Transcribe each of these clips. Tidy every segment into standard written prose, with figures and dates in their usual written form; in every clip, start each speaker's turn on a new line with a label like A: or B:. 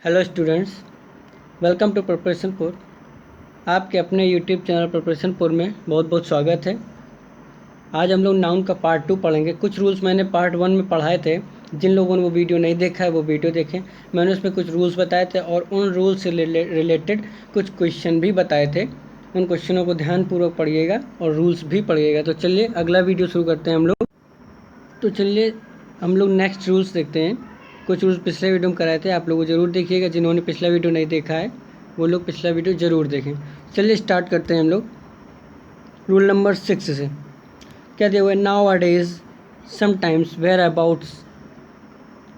A: Hello students, welcome to preparation पुर। आपके अपने यूट्यूब चैनल प्रिपरेशन पुर में बहुत बहुत स्वागत है। आज हम लोग नाउन का पार्ट 2 पढ़ेंगे। कुछ रूल्स मैंने पार्ट 1 में पढ़ाए थे। जिन लोगों ने वो वीडियो नहीं देखा है वो वीडियो देखें। मैंने उसमें कुछ रूल्स बताए थे और उन रूल्स से रिलेटेड कुछ क्वेश्चन भी बताए थे। उन क्वेश्चनों को ध्यानपूर्वक पढ़िएगा और रूल्स भी पढ़िएगा। तो चलिए अगला वीडियो शुरू करते हैं हम लोग। तो चलिए हम लोग नेक्स्ट रूल्स देखते हैं। कुछ रूल्स पिछले वीडियो में कराए थे, आप लोग ज़रूर देखिएगा। जिन्होंने पिछला वीडियो नहीं देखा है वो लोग पिछला वीडियो ज़रूर देखें। चलिए स्टार्ट करते हैं हम लोग रूल नंबर 6 से। क्या दिया हुआ है? Nowadays, sometimes, whereabouts.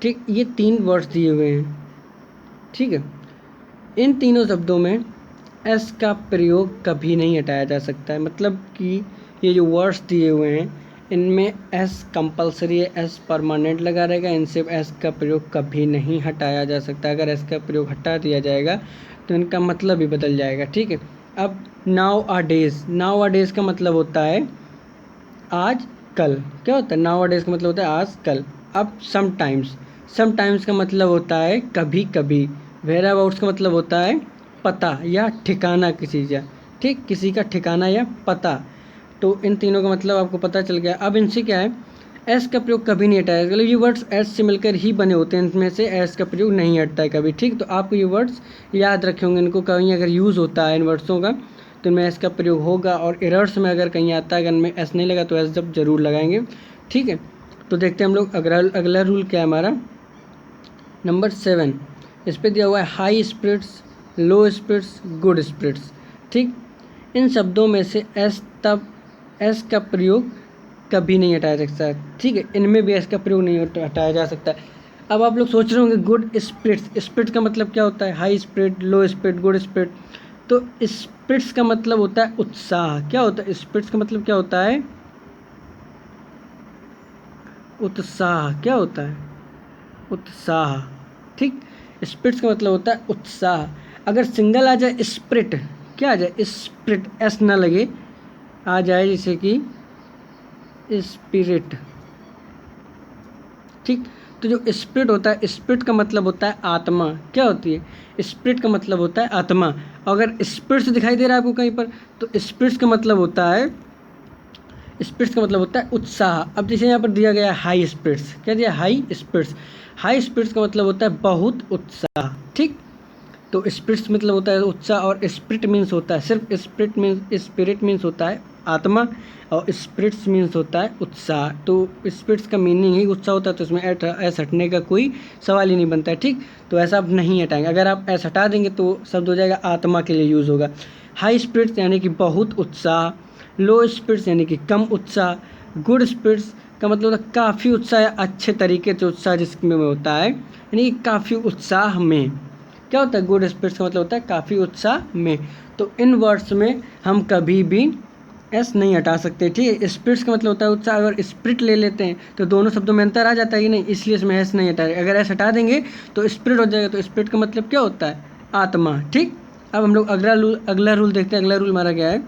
A: ठीक, ये 3 वर्ड्स दिए हुए हैं। ठीक है, इन तीनों शब्दों में एस का प्रयोग कभी नहीं हटाया जा सकता है। मतलब कि ये जो वर्ड्स दिए हुए हैं इनमें एस कंपलसरी है, एस परमानेंट लगा रहेगा। इनसे एस का प्रयोग कभी नहीं हटाया जा सकता। अगर एस का प्रयोग हटा दिया जाएगा तो इनका मतलब भी बदल जाएगा। ठीक है, अब नाउ अ डेज, नाउ अ डेज का मतलब होता है आज कल। क्या होता है? नाउ अ डेज का मतलब होता है आज कल। अब समटाइम्स, समटाइम्स का मतलब होता है कभी कभी। वेयर अबाउट्स का मतलब होता है पता या ठिकाना किसी का। ठीक, किसी का ठिकाना या पता। तो इन तीनों का मतलब आपको पता चल गया। अब इनसे क्या है, एस का प्रयोग कभी नहीं हटाया। मतलब ये वर्ड्स एस से मिलकर ही बने होते हैं, इनमें से एस का प्रयोग नहीं हटता है कभी। ठीक, तो आपको ये वर्ड्स याद रखे होंगे। इनको कहीं अगर यूज़ होता है इन वर्ड्सों का तो इनमें एस का प्रयोग होगा। और एरर्स में अगर कहीं आता है, अगर इनमें एस नहीं लगा तो एस जब जरूर लगाएंगे। ठीक है, तो देखते हैं हम लोग अगला रूल क्या है हमारा। नंबर 7, इस पर दिया हुआ है हाई स्पिरिट्स, लो स्पिरिट्स, गुड स्पिरिट्स। ठीक, इन शब्दों में से एस का प्रयोग कभी नहीं हटाया जा सकता है। ठीक है, इनमें भी एस का प्रयोग नहीं हटाया जा सकता है। अब आप लोग सोच रहे होंगे गुड स्पिरिट्स, स्पिरिट का मतलब क्या होता है? हाई स्पिरिट, लो स्पिरिट, गुड स्पिरिट। तो स्पिरिट्स का मतलब होता है उत्साह। क्या होता है? स्पिरिट्स का मतलब क्या होता है? उत्साह। क्या होता है? उत्साह। ठीक, स्पिरिट्स का मतलब होता है उत्साह। अगर सिंगल आ जाए स्पिरिट, क्या आ जाए? स्पिरिट, एस ना लगे, आ जाए जैसे कि स्पिरिट। ठीक, तो जो स्पिरिट होता है, स्पिरिट का मतलब होता है आत्मा। क्या होती है? स्पिरिट का मतलब होता है आत्मा। अगर स्पिरिट्स दिखाई दे रहा है आपको कहीं पर तो स्पिरिट्स का मतलब होता है, स्पिरिट्स का मतलब होता है उत्साह। अब जैसे यहाँ पर दिया गया है हाई स्पिरिट्स, क्या दिया? High spirits. हाई स्पिरिट्स का मतलब होता है बहुत उत्साह। ठीक, तो स्पिरिट्स मतलब होता है उत्साह और स्पिरिट मीन्स होता है, सिर्फ स्पिरिट मीन्स होता है आत्मा और स्पिरिट्स मीन्स होता है उत्साह। तो स्पिरिट्स का मीनिंग ही उत्साह होता है, तो इसमें एस हटने का कोई सवाल ही नहीं बनता है। ठीक, तो ऐसा आप नहीं हटाएंगे। अगर आप एस हटा देंगे तो शब्द हो जाएगा आत्मा के लिए यूज़ होगा। हाई स्पिरिट्स यानी कि बहुत उत्साह, लो स्पिरिट्स यानी कि कम उत्साह, गुड स्पिरिट्स का मतलब होता है काफ़ी उत्साह या अच्छे तरीके से उत्साह जिसमें होता है, यानी कि काफ़ी उत्साह में। क्या होता है? गुड स्पिरिट्स का मतलब होता है काफ़ी उत्साह में। तो इन वर्ड्स में हम कभी भी एस नहीं हटा सकते। ठीक है, स्पिरिट्स का मतलब होता है उत्साह। अगर स्पिरिट ले लेते हैं तो दोनों शब्दों में अंतर आ जाता है कि नहीं, इसलिए इसमें एस नहीं हटा। अगर एस हटा देंगे तो स्पिरिट हो जाएगा। तो स्पिरिट का मतलब क्या होता है? आत्मा। ठीक, अब हम लोग अगला रूल देखते हैं। अगला रूल हमारा क्या है?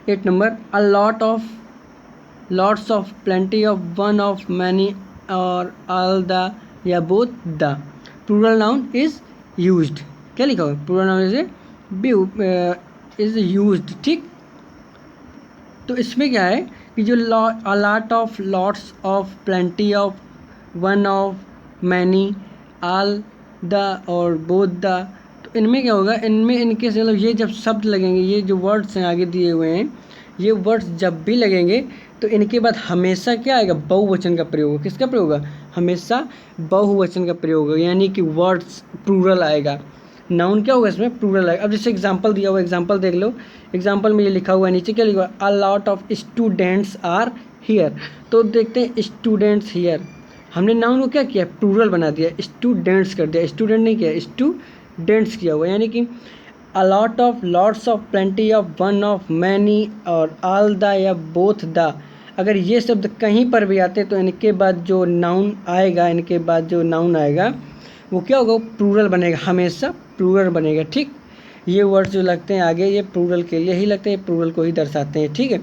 A: 8 number, a lot of, lots of, plenty of, one of, many और ऑल द या both the plural noun is used. क्या लिखा हुआ है? Plural noun is used. ठीक, तो इसमें क्या है कि जो a lot of, lots of, plenty of, one of, many, all the और बोथ द, तो इनमें क्या होगा? इनमें इनके मतलब ये जब शब्द लगेंगे, ये जो वर्ड्स हैं आगे दिए हुए हैं, ये वर्ड्स जब भी लगेंगे तो इनके बाद हमेशा क्या आएगा? बहुवचन का प्रयोग होगा। किसका प्रयोग होगा? हमेशा बहुवचन का प्रयोग होगा, यानी कि वर्ड्स प्लूरल आएगा। नाउन क्या होगा? इसमें प्लूरल आएगा। अब जैसे एग्जांपल दिया हुआ, एग्जांपल देख लो। एग्जांपल में ये लिखा हुआ है, नीचे क्या लिखा हुआ है? A lot of students are here. तो देखते हैं स्टूडेंट्स हियर, हमने नाउन को क्या किया? प्लूरल बना दिया, स्टूडेंट्स कर दिया। स्टूडेंट नहीं किया, स्टूडेंट्स किया हुआ, यानी कि अ lot of, lots of, plenty of, one of, many और ऑल द या बोथ द। अगर ये शब्द कहीं पर भी आते तो इनके बाद जो नाउन आएगा, इनके बाद जो नाउन आएगा वो क्या होगा? प्लूरल बनेगा, हमेशा प्लूरल बनेगा। ठीक, ये वर्ड्स जो लगते हैं आगे ये प्लूरल के लिए ही लगते हैं, प्लूरल को ही दर्शाते हैं। ठीक है,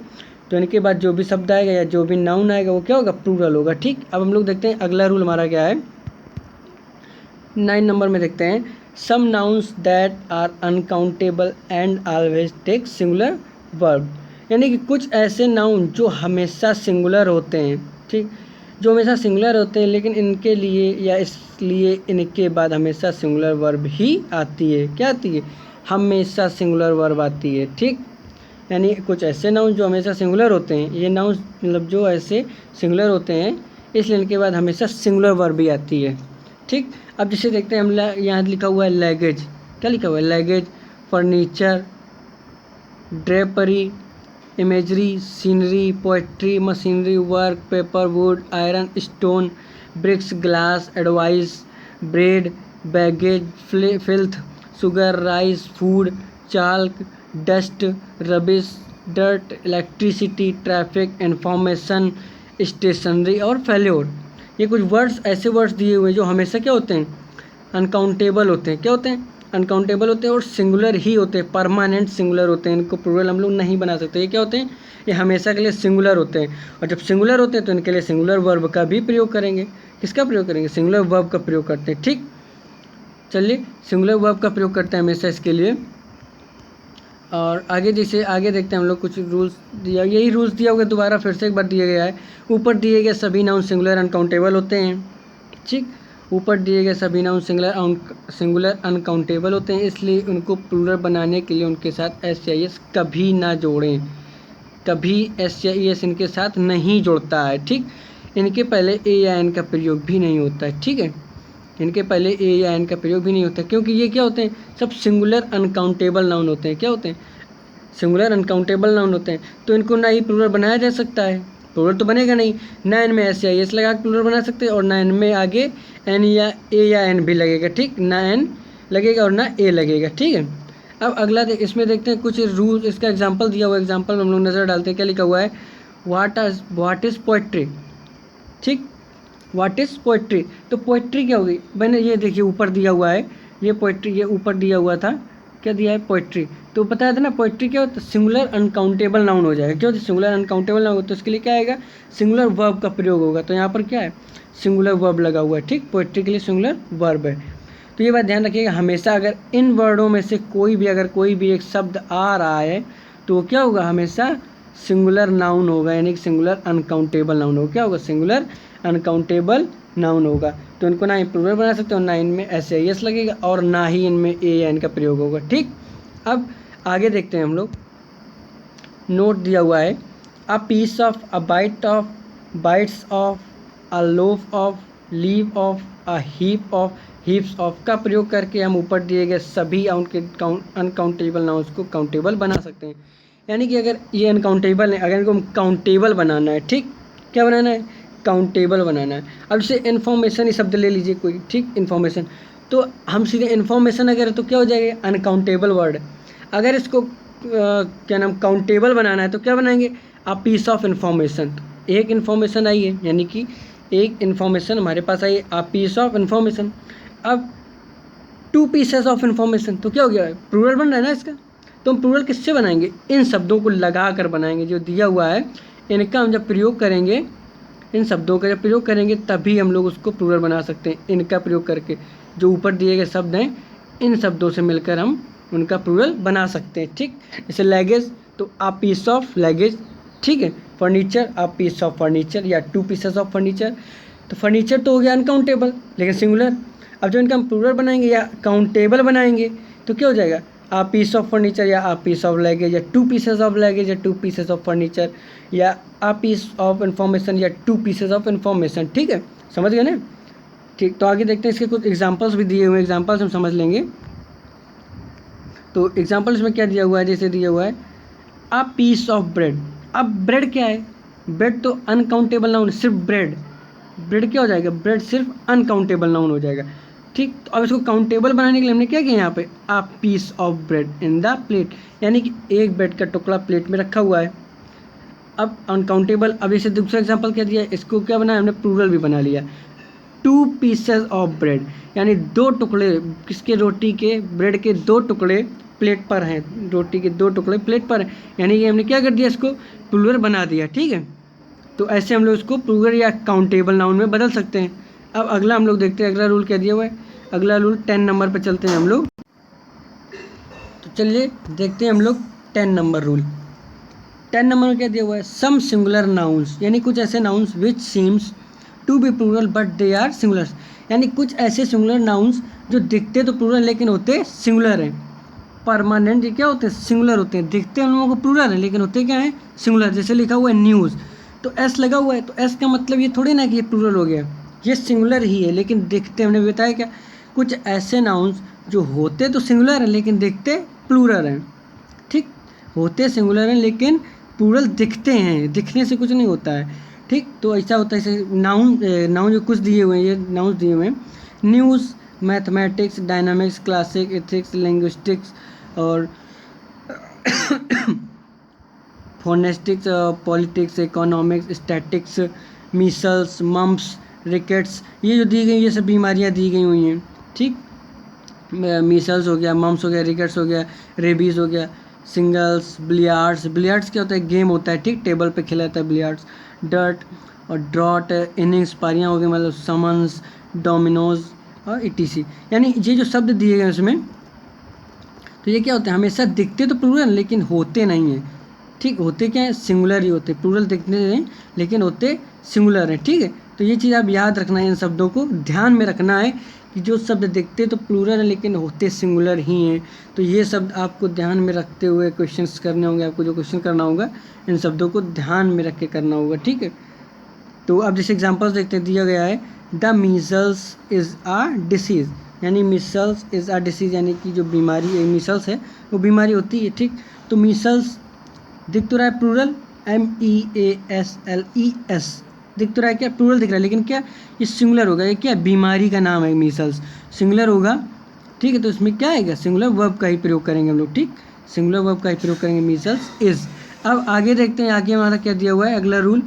A: तो इनके बाद जो भी शब्द आएगा या जो भी नाउन आएगा वो क्या होगा? प्लूरल होगा। ठीक, अब हम लोग देखते हैं अगला रूल हमारा क्या है। 9 नंबर में देखते हैं, some nouns that are uncountable and always take singular verb. यानी कि कुछ ऐसे नाउन जो हमेशा सिंगुलर होते हैं, ठीक, जो हमेशा सिंगुलर होते हैं, लेकिन इनके लिए या इसलिए इनके बाद हमेशा सिंगुलर वर्ब ही आती है। क्या आती है? हमेशा सिंगुलर वर्ब आती है, ठीक। यानी कुछ ऐसे नाउन जो हमेशा सिंगुलर होते हैं, ये नाउन मतलब जो ऐसे सिंगुलर होते हैं, इसलिए इनके बाद हमेशा सिंगुलर वर्ब भी आती है, ठीक। अब जैसे देखते हैं हम, यहाँ लिखा हुआ है लगेज। क्या लिखा हुआ है? Luggage, furniture, drapery, imagery, scenery, poetry, machinery, work, paper, wood, iron, stone, bricks, glass, advice, bread, baggage, filth, sugar, rice, food, chalk, dust, rubbish, dirt, electricity, traffic, information, stationery और फेल्योर। ये कुछ words, ऐसे words दिए हुए हैं जो हमेशा क्या होते हैं? अनकाउंटेबल होते हैं। क्या होते हैं? अनकाउंटेबल होते हैं और सिंगुलर ही होते हैं, परमानेंट सिंगुलर होते हैं। इनको प्लूरल हम लोग नहीं बना सकते। ये क्या होते हैं? ये हमेशा के लिए सिंगुलर होते हैं। और जब सिंगुलर होते हैं तो इनके लिए सिंगुलर वर्ब का भी प्रयोग करेंगे। किसका प्रयोग करेंगे? सिंगुलर वर्ब का प्रयोग करते हैं, ठीक। चलिए, सिंगुलर वर्ब का प्रयोग करते हैं हमेशा इसके लिए। और आगे जैसे आगे देखते हैं हम लोग, कुछ रूल्स दिया, यही रूल्स दिया हुआ दोबारा फिर से एक बार दिया गया है। ऊपर दिए गए सभी नाउन सिंगुलर अनकाउंटेबल होते हैं, ठीक। ऊपर दिए गए सभी नाउन सिंगुलर अनकाउंटेबल होते हैं, इसलिए उनको प्लूरल बनाने के लिए उनके साथ एस या एस कभी ना जोड़ें। कभी एस या एस इनके साथ नहीं जुड़ता है, ठीक। इनके पहले ए या एन का प्रयोग भी नहीं होता है, ठीक है। इनके पहले ए या एन का प्रयोग भी नहीं होता, क्योंकि ये क्या होते हैं? सब सिंगुलर अनकाउंटेबल नाउन होते हैं। क्या होते हैं? सिंगुलर अनकाउंटेबल नाउन होते हैं। तो इनको ना ही प्लूरल बनाया जा सकता है, प्लूरल तो बनेगा नहीं। ना इनमें एस या एस लगा के प्लूरल बना सकते हैं, और ना इनमें आगे एन या ए या एन भी लगेगा, ठीक। ना एन लगेगा और ना ए लगेगा, ठीक है। अब अगला इसमें देखते हैं कुछ रूल, इसका एग्जाम्पल दिया हुआ है। एग्जाम्पल में हम लोग नज़र डालते हैं। क्या लिखा हुआ है? वाट इज़ पोएट्री, ठीक। व्हाट इज़ पोएट्री, तो पोएट्री क्या होगी? मैंने ये देखिए ऊपर दिया हुआ है, ये पोएट्री, ये ऊपर दिया हुआ था, क्या दिया है? पोएट्री। तो बताया था ना पोएट्री क्या होता है? सिंगुलर अनकाउंटेबल नाउन हो जाएगा। क्यों? सिंगुलर अनकाउंटेबल नाउन, तो इसके लिए क्या आएगा? सिंगुलर वर्ब का प्रयोग होगा। तो यहाँ पर क्या है? सिंगुलर वर्ब लगा हुआ है, ठीक। पोएट्री के लिए सिंगुलर वर्ब है। तो ये बात ध्यान रखिएगा, हमेशा अगर इन वर्डों में से कोई भी एक शब्द आ रहा है तो क्या होगा? हमेशा सिंगुलर नाउन होगा, यानी कि सिंगुलर अनकाउंटेबल नाउन होगा। क्या होगा? सिंगुलर अनकाउंटेबल नाउन होगा। तो इनको ना ही प्लूरल बना सकते हो, ना इनमें एस या एस लगेगा, और ना ही इनमें ए या एन का प्रयोग होगा, ठीक। अब आगे देखते हैं हम लोग। नोट दिया हुआ है, a piece of, a bite of, bites of, a loaf of, leave of, a heap of, heaps of का प्रयोग करके हम ऊपर दिए गए सभी अनकाउंटेबल नाउन्स को काउंटेबल बना सकते हैं। यानी कि अगर ये अनकाउंटेबल है, अगर इनको काउंटेबल बनाना है, ठीक। क्या बनाना है? काउंटेबल बनाना है। अब जैसे इन्फॉर्मेशन, ये शब्द ले लीजिए कोई, ठीक। इन्फॉर्मेशन, तो हम सीधे इन्फॉर्मेशन अगर, तो क्या हो जाएगा? Uncountable word. अगर इसको क्या नाम, काउंटेबल बनाना है तो क्या बनाएंगे? A piece of information. एक इन्फॉर्मेशन आई है, यानी कि एक इन्फॉर्मेशन हमारे पास आई है, अ पीस ऑफ इन्फॉर्मेशन। अब 2 पीसेस ऑफ इन्फॉर्मेशन, तो क्या हो गया? प्लूरल बन रहा है ना इसका। तो हम प्लूरल किससे बनाएंगे? इन शब्दों को लगा कर बनाएंगे, जो दिया हुआ है इनका हम जब प्रयोग करेंगे, इन शब्दों का जब प्रयोग करेंगे तभी हम लोग उसको प्लूरल बना सकते हैं। इनका प्रयोग करके जो ऊपर दिए गए शब्द हैं, इन शब्दों से मिलकर हम उनका प्लूरल बना सकते हैं, ठीक। जैसे लगेज, तो अ पीस ऑफ लगेज, ठीक है। Furniture, a piece of furniture, या 2 पीसेस ऑफ फर्नीचर। तो फर्नीचर तो हो गया अनकाउंटेबल, लेकिन सिंगुलर। अब जब इनका हम प्लूरल बनाएंगे या काउंटेबल बनाएंगे तो क्या हो जाएगा? अ पीस ऑफ फर्नीचर, या अ पीस ऑफ लगेज, या 2 पीसेस ऑफ लगेज, या 2 पीसेस ऑफ फर्नीचर, या अ पीस ऑफ इन्फॉर्मेशन, या 2 पीसेस ऑफ इन्फॉर्मेशन, ठीक है। समझ गए ना? ठीक। तो आगे देखते हैं, इसके कुछ एग्जांपल्स भी दिए हुए हैं, एग्जांपल्स हम समझ लेंगे। तो एग्जांपल्स में क्या दिया हुआ है? जैसे दिया हुआ है अ पीस ऑफ ब्रेड। अब ब्रेड क्या है? ब्रेड तो अनकाउंटेबल नाउन, सिर्फ ब्रेड। ब्रेड क्या हो जाएगा? ब्रेड सिर्फ अनकाउंटेबल नाउन हो जाएगा, ठीक। तो अब इसको काउंटेबल बनाने के लिए हमने क्या किया? यहाँ पे a piece of bread in the plate, यानी कि एक ब्रेड का टुकड़ा प्लेट में रखा हुआ है। अब अनकाउंटेबल, अब इसे दूसरा एग्जांपल क्या दिया? इसको क्या बनाया हमने? प्लूरल भी बना लिया। 2 पीसेस ऑफ ब्रेड, यानी 2 टुकड़े, किसके? रोटी के, ब्रेड के 2 टुकड़े प्लेट पर हैं, रोटी के 2 टुकड़े प्लेट पर हैं, यानी कि हमने क्या कर दिया? इसको प्लूरल बना दिया, ठीक है। तो ऐसे हम लोग इसको प्लूरल या काउंटेबल नाउन में बदल सकते हैं। अब अगला हम लोग देखते हैं, अगला रूल क्या दिया हुआ है? अगला रूल 10 नंबर पे चलते हैं हम लोग। तो चलिए देखते हैं हम लोग 10 नंबर रूल। 10 नंबर में क्या दिया हुआ है, सम सिंगुलर नाउन्स, यानी कुछ ऐसे nouns which seems to be plural but they are singular, यानी कुछ ऐसे सिंगुलर नाउन्स जो दिखते तो प्लूरल लेकिन होते सिंगुलर हैं। परमानेंट ये क्या होते हैं, सिंगुलर होते हैं, दिखते हैं उन लोगों को प्लूरल है लेकिन होते क्या है, सिंगुलर। जैसे लिखा हुआ है न्यूज़, तो एस लगा हुआ है, तो एस का मतलब ये थोड़ी ना कि ये प्लूरल हो गया, ये सिंगुलर ही है लेकिन दिखते, हमने बताया क्या, कुछ ऐसे नाउन्स जो होते तो सिंगुलर हैं लेकिन दिखते प्लूरल हैं। ठीक, होते सिंगुलर हैं लेकिन प्लूरल दिखते हैं, दिखने से कुछ नहीं होता है। ठीक, तो ऐसा होता है। जैसे नाउन जो कुछ दिए हुए हैं, ये नाउन्स दिए हुए हैं, news, mathematics, dynamics, classic, ethics, linguistics और phonetics, politics, economics, statics, measles, mumps, rickets, ये जो दी गई ये सब बीमारियां दी गई हुई हैं। ठीक, मीसल्स हो गया, मम्प्स हो गया, रिकेट्स हो गया, रेबीज़ हो गया, सिंगल्स, बिलियार्ड्स, बिलियार्ड्स क्या होता है, गेम होता है, ठीक, टेबल पे खेला जाता है बिलियार्ड्स, डर्ट और ड्रॉट, इनिंग्स, पारियाँ हो गई, मतलब समन्स, डोमिनोज और ईटीसी, यानी ये जो शब्द दिए गए उसमें, तो ये क्या होते हैं, हमेशा दिखते तो प्लूरल लेकिन होते नहीं हैं। ठीक, होते क्या है, सिंगुलर ही होते, प्लूरल दिखते नहीं लेकिन होते सिंगुलर हैं। ठीक है, तो ये चीज़ आप याद रखना है, इन शब्दों को ध्यान में रखना है कि जो शब्द दिखते तो प्लूरल है लेकिन होते सिंगुलर ही हैं। तो ये शब्द आपको ध्यान में रखते हुए क्वेश्चंस करने होंगे, आपको जो क्वेश्चन करना होगा इन शब्दों को ध्यान में रख के करना होगा। ठीक है, तो अब जैसे एग्जांपल्स देखते दिया गया है, the measles is a disease, यानी मीसल्स इज़ आ डिसीज़, यानी कि जो बीमारी मीसल्स है वो बीमारी होती है। ठीक, तो मीसल्स दिख तो रहा है प्लूरल, MEASLES दिख तो रहा है, क्या प्लूरल दिख रहा है लेकिन क्या ये सिंगुलर होगा, ये क्या बीमारी का नाम है, मीसल्स सिंगुलर होगा। ठीक है, तो इसमें क्या आएगा, सिंगुलर वर्ब का ही प्रयोग करेंगे हम लोग। ठीक, सिंगुलर वर्ब का ही प्रयोग करेंगे, मीसल्स इज़। अब आगे देखते हैं, आगे हमारा क्या दिया हुआ है अगला रूल।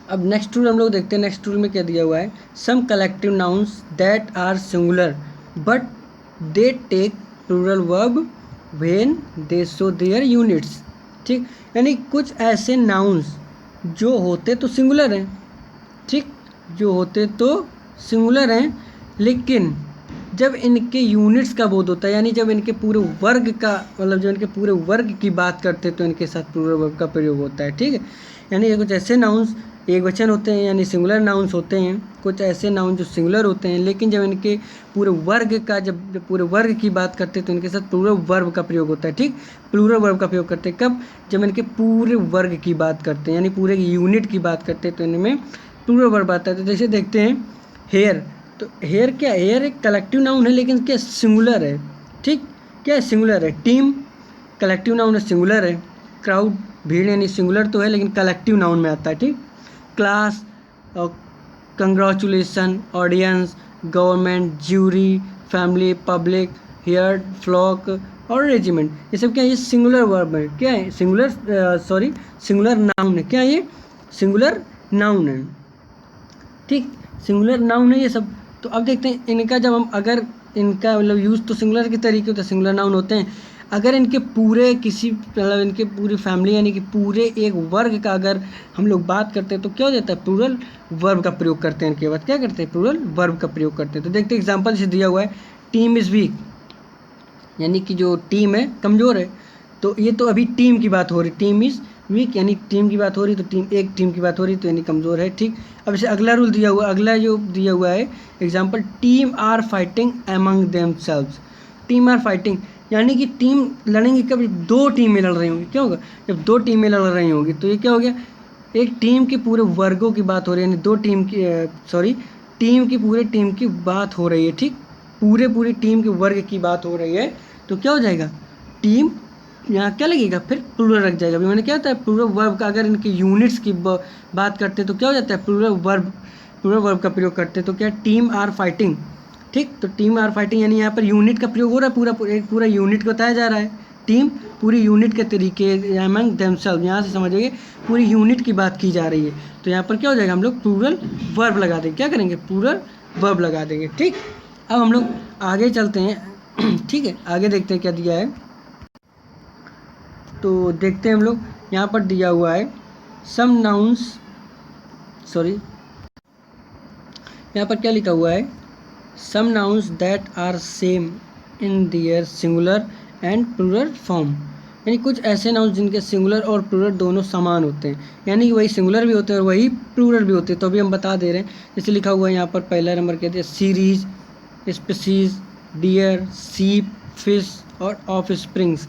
A: अब नेक्स्ट रूल हम लोग देखते हैं, नेक्स्ट रूल में क्या दिया हुआ है, some collective nouns that are singular but they take plural verb when they show their units. ठीक, यानी कुछ ऐसे नाउन्स जो होते तो सिंगुलर हैं, ठीक, जो होते तो सिंगुलर हैं लेकिन जब इनके यूनिट्स का बोध होता है, यानी जब इनके पूरे वर्ग का, मतलब जब इनके पूरे वर्ग की बात करते हैं तो इनके साथ प्लूरल वर्ब का प्रयोग होता है। ठीक है, यानी ये कुछ ऐसे नाउन्स एक वचन होते हैं यानी सिंगुलर नाउन्स होते हैं, कुछ ऐसे नाउन जो सिंगुलर होते हैं लेकिन जब इनके पूरे वर्ग का, जब पूरे वर्ग की बात करते हैं तो इनके साथ प्लूरल वर्ब का प्रयोग होता है। ठीक, प्लूरल वर्ब का प्रयोग करते हैं कब, जब इनके पूरे वर्ग की बात करते हैं, यानी पूरे यूनिट की बात करते हैं तो इनमें प्लूरल वर्ब आता है। तो जैसे देखते हैं हेयर, तो हेयर क्या, हेयर एक कलेक्टिव नाउन है लेकिन क्या सिंगुलर है। ठीक, क्या है, सिंगुलर है। टीम कलेक्टिव नाउन है, सिंगुलर है। क्राउड भीड़ यानी सिंगुलर तो है लेकिन कलेक्टिव नाउन में आता है। ठीक, क्लास और congratulation, audience, government, jury, family, public, here, flock और रेजिमेंट, ये सब क्या है, ये सिंगुलर वर्ब है, क्या है, सिंगुलर नाउन है, क्या है ये, सिंगुलर नाउन है। ठीक, सिंगुलर नाउन है ये सब। तो अब देखते हैं इनका, जब हम अगर इनका मतलब यूज़ तो सिंगुलर के तरीके होते हैं, सिंगुलर नाउन होते हैं, अगर इनके पूरे किसी मतलब इनके पूरी फैमिली यानी कि पूरे एक वर्ग का अगर हम लोग बात करते हैं तो क्या हो जाता है, प्लूरल वर्ब का प्रयोग करते हैं, इनके बाद क्या करते हैं, प्लूरल वर्ब का प्रयोग करते हैं। तो देखते हैं एग्जांपल जैसे दिया हुआ है, टीम इज़ वीक, यानी कि जो टीम है कमज़ोर है, तो ये तो अभी टीम की बात हो रही, टीम इज़ वीक यानी टीम की बात हो रही, तो टीम की बात हो रही तो यानी कमज़ोर है। ठीक, अब जैसे अगला रूल दिया हुआ, अगला जो दिया हुआ है example, team are fighting among themselves, team are fighting यानी कि टीम लड़ेंगी कब, दो टीमें लड़ रही होंगी, क्या होगा, जब दो टीमें लड़ रही होंगी तो ये क्या हो गया, एक टीम के पूरे वर्गों की बात हो रही है, यानी दो टीम की टीम की पूरे टीम की बात हो रही है। ठीक, पूरी टीम के वर्ग की बात हो रही है तो क्या हो जाएगा, टीम, यहाँ क्या लगेगा, फिर प्लूरल रख जाएगा। अभी मैंने क्या होता है, प्लूरल वर्ब का अगर इनके यूनिट्स की बात करते हैं तो क्या हो जाता है, प्लूरल वर्ब का प्रयोग करते हैं तो क्या, टीम आर फाइटिंग। ठीक, तो टीम आर फाइटिंग यानी यहाँ पर यूनिट का प्रयोग हो रहा है, पूरा यूनिट को बताया जा रहा है, टीम पूरी यूनिट के तरीके, अमंग देमसेल्व्स, यहाँ से समझिए पूरी यूनिट की बात की जा रही है तो यहाँ पर क्या हो जाएगा, हम लोग प्लूरल वर्ब लगा देंगे, क्या करेंगे, प्लूरल वर्ब लगा देंगे। ठीक, अब हम लोग आगे चलते हैं। ठीक है, आगे देखते हैं क्या दिया है, तो देखते हैं हम लोग यहाँ पर दिया हुआ है सम नाउन्स, यहाँ पर क्या लिखा हुआ है, some nouns that are same in their singular and plural form, यानी कुछ ऐसे नाउन्स जिनके सिंगुलर और प्लूरल दोनों समान होते हैं, यानी कि वही सिंगुलर भी होते हैं और वही प्लूरल भी होते हैं। तो अभी हम बता दे रहे हैं, जैसे लिखा हुआ है यहाँ पर पहला नंबर कहते हैं सीरीज, स्पीसीज, डियर, सीप, फिश और ऑफ स्प्रिंग्स।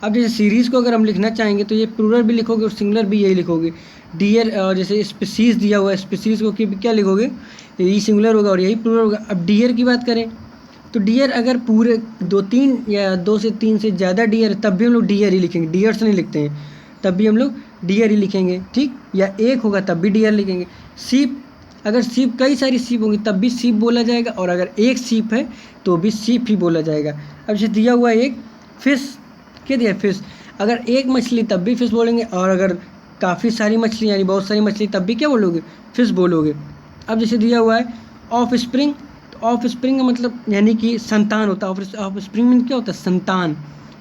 A: अब जैसे सीरीज़ को अगर हम लिखना चाहेंगे तो ये प्लूरल भी लिखोगे और सिंगुलर भी यही लिखोगे। डियर और जैसे स्पीसीज़ दिया हुआ है, स्पीसीज़ को क्या लिखोगे, यही सिंगुलर होगा और यही प्लूरल होगा। अब डियर की बात करें तो डियर अगर पूरे 2-3 या 2 से 3 से ज़्यादा डियर है तब भी हम लोग डियर ही लिखेंगे, डियर्स नहीं लिखते हैं, तब भी हम लोग डियर ही लिखेंगे, ठीक। या एक होगा तब भी डियर लिखेंगे। सीप, अगर सीप कई सारी सीप होंगी तब भी सीप बोला जाएगा और अगर एक सीप है तो भी सीप ही बोला जाएगा। अब जैसे दिया हुआ है एक फिश, क्या दिया फिश, अगर एक मछली तब भी फिश बोलेंगे और अगर काफ़ी सारी मछली यानी बहुत सारी मछली तब भी क्या बोलोगे, फिश बोलोगे। अब जैसे दिया हुआ है ऑफ स्प्रिंग, तो ऑफ स्प्रिंग का मतलब यानी कि संतान होता है। ऑफ स्प्रिंग मीन क्या होता है, संतान,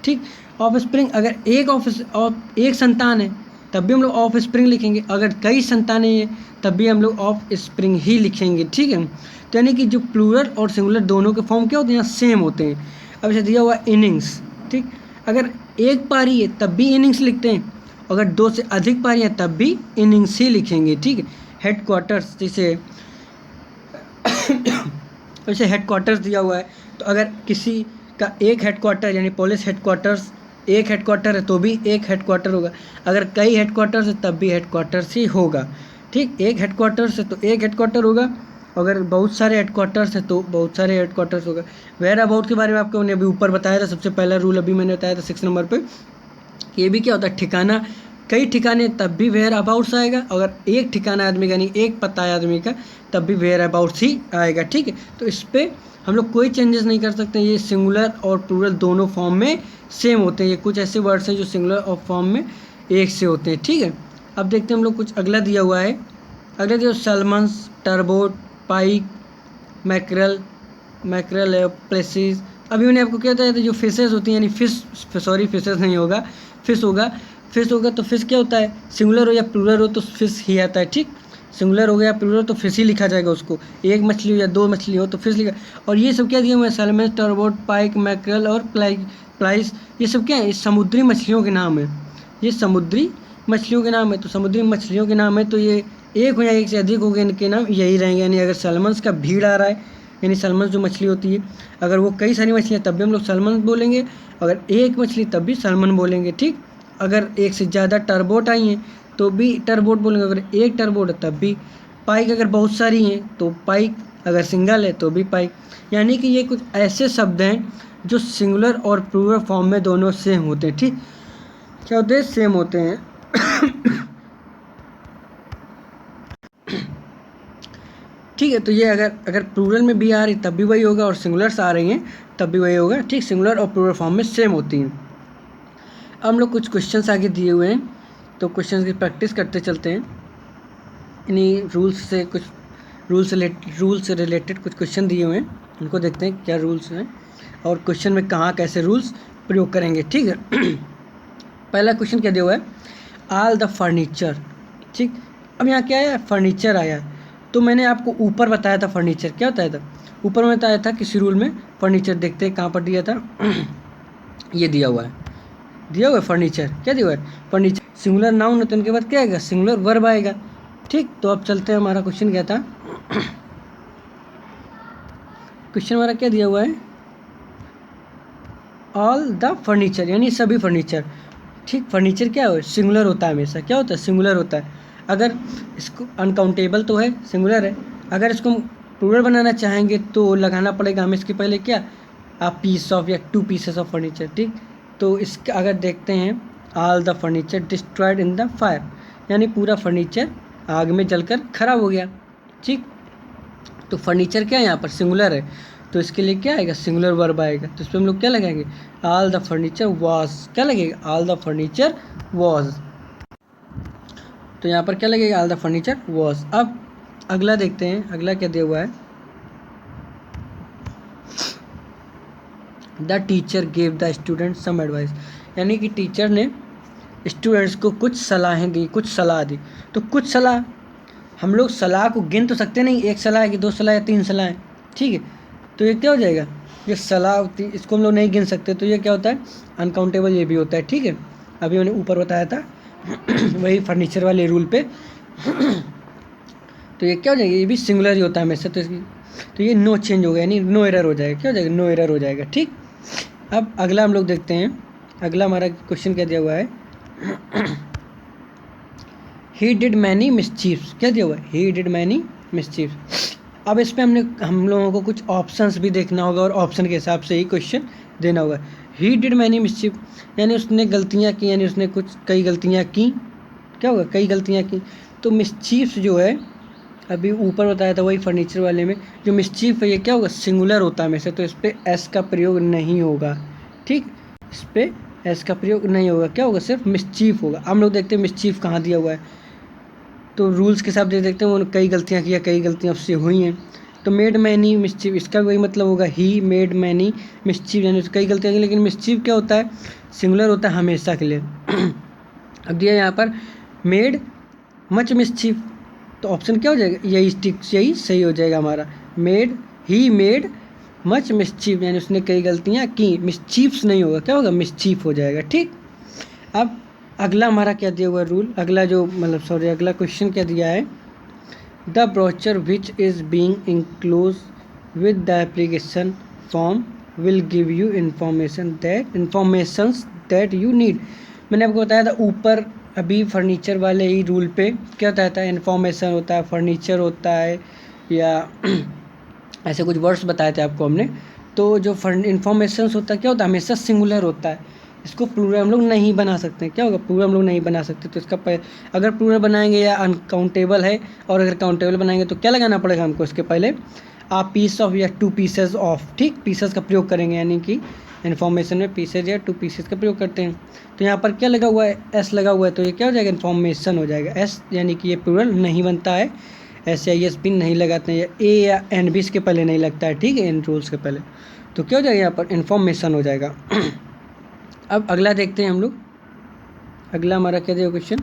A: ठीक। ऑफ स्प्रिंग अगर एक संतान है तब भी हम लोग ऑफ स्प्रिंग लिखेंगे, अगर कई संतानें हैं तब भी हम लोग ऑफ स्प्रिंग ही लिखेंगे, ठीक है। तो यानी कि जो प्लूरल और सिंगुलर दोनों के फॉर्म क्या होते हैं, यहाँ सेम होते हैं। अब जैसे दिया हुआ इनिंग्स, ठीक, अगर एक पारी है तब भी इनिंग्स लिखते हैं, अगर 2 से अधिक पारी है तब भी इनिंग्स ही लिखेंगे, ठीक है। हेडक्वार्टर्स, जैसे हेडक्वार्टर्स दिया हुआ है तो अगर किसी का एक हेडक्वार्टर यानी पुलिस हेडक्वार्टर्स एक हेडक्वार्टर है तो भी एक हेडक्वार्टर होगा, अगर कई हेडक्वार्टर्स है तब भी हेडक्वार्टर्स ही होगा, ठीक। एक हेडक्वार्टर्स है तो एक हेडक्वार्टर होगा, अगर बहुत सारे हेडक्वार्टर्स है तो बहुत सारे हेडक्वार्टर्स होगा। वेयर अबाउट के बारे में आपको मैंने अभी ऊपर बताया था, सबसे पहला रूल अभी मैंने बताया था 6 नंबर पे, ये भी क्या होता है, ठिकाना, कई ठिकाने तब भी वेयर अबाउट्स आएगा, अगर एक ठिकाना आदमी का यानी एक पता है आदमी का तब भी वेयर अबाउट्स ही आएगा, ठीक है। तो इस पर हम लोग कोई चेंजेस नहीं कर सकते, ये सिंगुलर और प्लूरल दोनों फॉर्म में सेम होते हैं। ये कुछ ऐसे वर्ड्स हैं जो सिंगुलर और फॉर्म में एक से होते हैं, ठीक है। अब देखते हैं हम लोग कुछ अगला दिया हुआ है, अगला दिया सैल्मन्स, टर्बोट, पाइक, मैकरल, प्लेसिस। अभी मैंने आपको क्या बताया था, जो फिशेस होती हैं यानी फिशेस नहीं होगा, फिश होगा तो फिश क्या होता है, सिंगुलर हो या प्लूरल हो तो फिश ही आता है, ठीक। सिंगुलर हो गया प्लूरल तो फिश ही लिखा जाएगा उसको, एक मछली हो या 2 मछली हो तो फिश लिखा। और ये सब क्या दिए हुए हैं, सैल्मन, टर्बोट, पाइक, मैकरल और प्लाइस, ये सब क्या है, ये समुद्री मछलियों के नाम है, ये समुद्री मछलियों के नाम है। तो समुद्री मछलियों के नाम है तो ये एक हो या एक से अधिक हो गए, इनके नाम यही रहेंगे। यानी अगर सैल्मन्स का भीड़ आ रहा है यानी सैल्मन्स जो मछली होती है, अगर वो कई सारी मछलियाँ तब भी हम लोग सैल्मन बोलेंगे, अगर एक मछली तब भी सैल्मन बोलेंगे, ठीक। अगर एक से ज़्यादा टर्बोट आई हैं तो भी टर्बोट बोलेंगे, अगर एक टर्बोट है तब भी। पाइक अगर बहुत सारी हैं तो पाइक, अगर सिंगल है तो भी पाइक। यानी कि ये कुछ ऐसे शब्द हैं जो सिंगुलर और प्लूरल फॉर्म में दोनों सेम होते हैं, ठीक, क्या होते हैं, सेम होते हैं। ठीक है, तो ये अगर प्लूरल में भी आ रही तब भी वही होगा और सिंगुलर्स आ रही हैं तब भी वही होगा, ठीक। सिंगुलर और प्लूरल फॉर्म में सेम होती हैं। अब हम लोग कुछ क्वेश्चंस आगे दिए हुए हैं तो क्वेश्चंस की प्रैक्टिस करते चलते हैं। इन्हीं रूल से रिलेटेड कुछ क्वेश्चन दिए हुए हैं, उनको देखते हैं क्या रूल्स हैं और क्वेश्चन में कहाँ कैसे रूल्स प्रयोग करेंगे, ठीक है। पहला क्वेश्चन क्या दिया हुआ है, ऑल द फर्नीचर, ठीक। अब यहाँ क्या है, फर्नीचर आया, तो मैंने आपको ऊपर बताया था फर्नीचर क्या बताया था, ऊपर में बताया था किसी रूल में फर्नीचर, देखते हैं कहाँ पर दिया था। ये दिया हुआ है फर्नीचर, क्या दिया हुआ है, फर्नीचर सिंगुलर नाउन है तो उनके बाद क्या आएगा, सिंगुलर वर्ब आएगा, ठीक। तो अब चलते हैं, हमारा क्वेश्चन क्या था, क्वेश्चन हमारा क्या दिया हुआ है, ऑल द फर्नीचर यानी सभी फर्नीचर, ठीक। फर्नीचर क्या है, सिंगुलर होता है हमेशा, क्या होता है, सिंगुलर होता है। अगर इसको अनकाउंटेबल तो है, सिंगुलर है, अगर इसको हम प्लूरल बनाना चाहेंगे तो लगाना पड़ेगा हमें इसके पहले क्या, पीस ऑफ या 2 पीसेस ऑफ फर्नीचर, ठीक। तो इसका अगर देखते हैं, all the furniture destroyed in the fire, यानी पूरा फर्नीचर आग में जलकर खराब हो गया, ठीक। तो फर्नीचर क्या है यहाँ पर, सिंगुलर है, तो इसके लिए क्या आएगा, सिंगुलर वर्ब आएगा। तो इस पर हम लोग क्या लगाएंगे, ऑल द फर्नीचर वॉज, क्या लगेगा, ऑल द फर्नीचर वॉज। तो यहाँ पर क्या लगेगा, ऑल द फर्नीचर वॉज। अब अगला देखते हैं, अगला क्या दिया हुआ है, the teacher gave the student some advice, यानी कि टीचर ने स्टूडेंट्स को कुछ सलाहें दी, कुछ सलाह दी। तो कुछ सलाह, हम लोग सलाह को गिन तो सकते नहीं, एक सलाह है कि 2 सलाह या 3 सलाह है, ठीक है। तो ये क्या हो जाएगा, ये सलाह इसको हम लोग नहीं गिन सकते, तो ये क्या होता है, अनकाउंटेबल ये भी होता है। ठीक है, अभी मैंने ऊपर बताया था वही फर्नीचर वाले रूल पे। तो ये क्या हो जाएगा, ये भी सिंगुलर ही होता है हमेशा, तो ये नो चेंज हो गया, यानी नो एरर हो जाएगा। क्या हो जाएगा, नो एरर हो जाएगा। ठीक, अब अगला हम लोग देखते हैं। अगला हमारा क्वेश्चन क्या दिया हुआ है, ही डिड मैनी मिसचीफ्स। क्या दिया हुआ है, ही डिड मैनी मिसचीफ्स। अब इस पर हम लोगों को कुछ ऑप्शंस भी देखना होगा और ऑप्शन के हिसाब से ही क्वेश्चन देना होगा। ही डिड मैनी मिसचीफ यानी उसने गलतियाँ की, यानी उसने कई गलतियाँ की। क्या होगा, कई गलतियाँ की। तो मिसचीफ्स जो है अभी ऊपर बताया था वही फर्नीचर वाले में, जो मिसचीफ है ये क्या होगा, सिंगुलर होता है हमेशा, तो इस पर एस का प्रयोग नहीं होगा। ठीक, इस पर एस का प्रयोग नहीं होगा। क्या होगा, सिर्फ मिसचीफ होगा। हम लोग देखते हैं मिसचीफ कहाँ दिया हुआ है, तो रूल्स के हिसाब से देखते हैं, उन्होंने कई गलतियाँ किया, कई गलतियाँ उससे हुई हैं। तो मेड मैनी मिसचीफ, इसका वही मतलब होगा, ही मेड मैनी मिसचीफ, यानी कई गलतियाँ की। लेकिन मिसचीफ क्या होता है, सिंगुलर होता है हमेशा के लिए। अब दिया यहाँ पर मेड मच मिसचीफ, तो ऑप्शन क्या हो जाएगा, यही सही हो जाएगा हमारा। ही मेड मच मिसचीफ, यानी उसने कई गलतियाँ की, मिसचीफ्स नहीं होगा। क्या होगा, मिसचीफ हो जाएगा। ठीक, अब अगला हमारा क्या दिया हुआ रूल, अगला क्वेश्चन क्या दिया है, the brochure which is being enclose with the application form will give you informations that you need. मैंने आपको बताया था ऊपर अभी फर्नीचर वाले ही रूल पे क्या होता है, इन्फॉर्मेशन होता है, फर्नीचर होता है, या ऐसे कुछ वर्ड्स बताए थे आपको हमने। तो जो इन्फॉर्मेशंस होता है क्या होता है, हमेशा सिंगुलर होता है। इसको प्लूरल हम लोग नहीं बना सकते। क्या होगा, प्लूरल हम लोग नहीं बना सकते। तो इसका अगर प्लूरल बनाएंगे या अनकाउंटेबल है, और अगर काउंटेबल बनाएंगे तो क्या लगाना पड़ेगा हमको, इसके पहले आ पीस ऑफ या टू पीसेज ऑफ। ठीक, पीसेज का प्रयोग करेंगे, यानी कि इन्फॉर्मेशन में पीसेज या टू पीसेज का प्रयोग करते हैं। तो यहाँ पर क्या लगा हुआ है, एस लगा हुआ है, तो ये क्या हो जाएगा, इन्फॉर्मेशन हो जाएगा। एस यानी कि ये प्लूरल नहीं बनता है, एस या एस भी नहीं लगाते हैं, या ए या एन भी इसके पहले नहीं लगता है। ठीक है, इन रूल्स के पहले। तो क्या हो जाएगा, यहाँ पर इन्फॉर्मेशन हो जाएगा। अब अगला देखते हैं हम लोग। अगला हमारा क्या दिया question,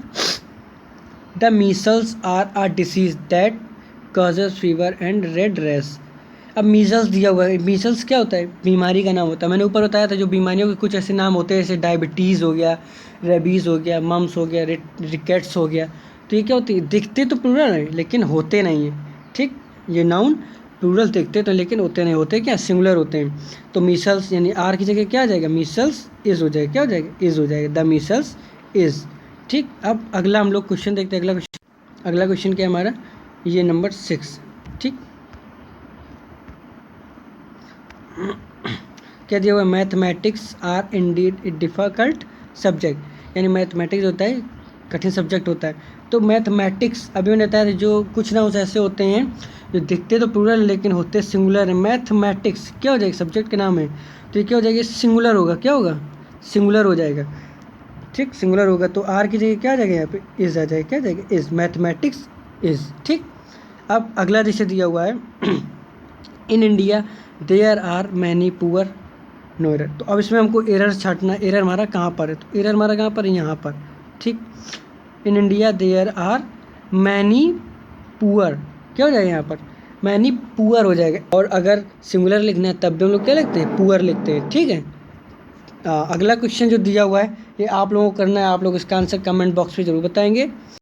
A: the measles are a disease that causes fever and red rash. अब मीजल्स दिया हुआ है, मीजल्स क्या होता है, बीमारी का नाम होता है। मैंने ऊपर बताया था जो बीमारियों के कुछ ऐसे नाम होते हैं, जैसे डायबिटीज़ हो गया, रेबीज़ हो गया, मम्स हो गया, रिकेट्स हो गया। तो ये क्या होती है, दिखते तो प्लूरल है लेकिन होते नहीं हैं। ठीक, ये नाउन प्लूरल दिखते तो लेकिन होते नहीं, होते क्या, सिंगुलर होते हैं। तो मीसल्स यानी आर की जगह क्या आ जाएगा, मीसल्स इज हो जाएगा। क्या हो जाएगा, इज हो जाएगा, द मीसल्स इज। ठीक, अब अगला हम लोग क्वेश्चन देखते हैं। अगला क्वेश्चन क्या है हमारा, ये नंबर 6। ठीक, क्या दिया हुआ है, mathematics are indeed difficult subject, यानी मैथमेटिक्स होता है कठिन सब्जेक्ट होता है। तो मैथमेटिक्स अभी मैंने बताया था, जो कुछ ना कुछ ऐसे होते हैं जो दिखते तो प्लूरल लेकिन होते सिंगुलर है। मैथमेटिक्स क्या हो जाएगा, सब्जेक्ट का नाम है, तो ये क्या हो जाएगा, सिंगुलर होगा। क्या होगा, सिंगुलर हो जाएगा। ठीक, सिंगुलर होगा, तो आर की जगह क्या आ जाएगा, यहाँ पे इज आ जाएगा। क्या जाएगा, इज, मैथमेटिक्स इज। ठीक, अब अगला जैसे दिया हुआ है, in India there are many poor no error. तो अब इसमें हमको एरर छाटना, एरर हमारा कहाँ पर है, तो एरर हमारा कहाँ पर है, यहाँ पर। ठीक, in India there are many poor, क्या हो जाएगा यहाँ पर, मैनी पुअर हो जाएगा। और अगर सिंगुलर लिखना है तब भी हम लोग क्या लिखते हैं, पुअर लिखते हैं। ठीक है, अगला क्वेश्चन जो दिया हुआ है ये आप लोगों को करना है, आप लोग इसका आंसर कमेंट बॉक्स में ज़रूर बताएंगे।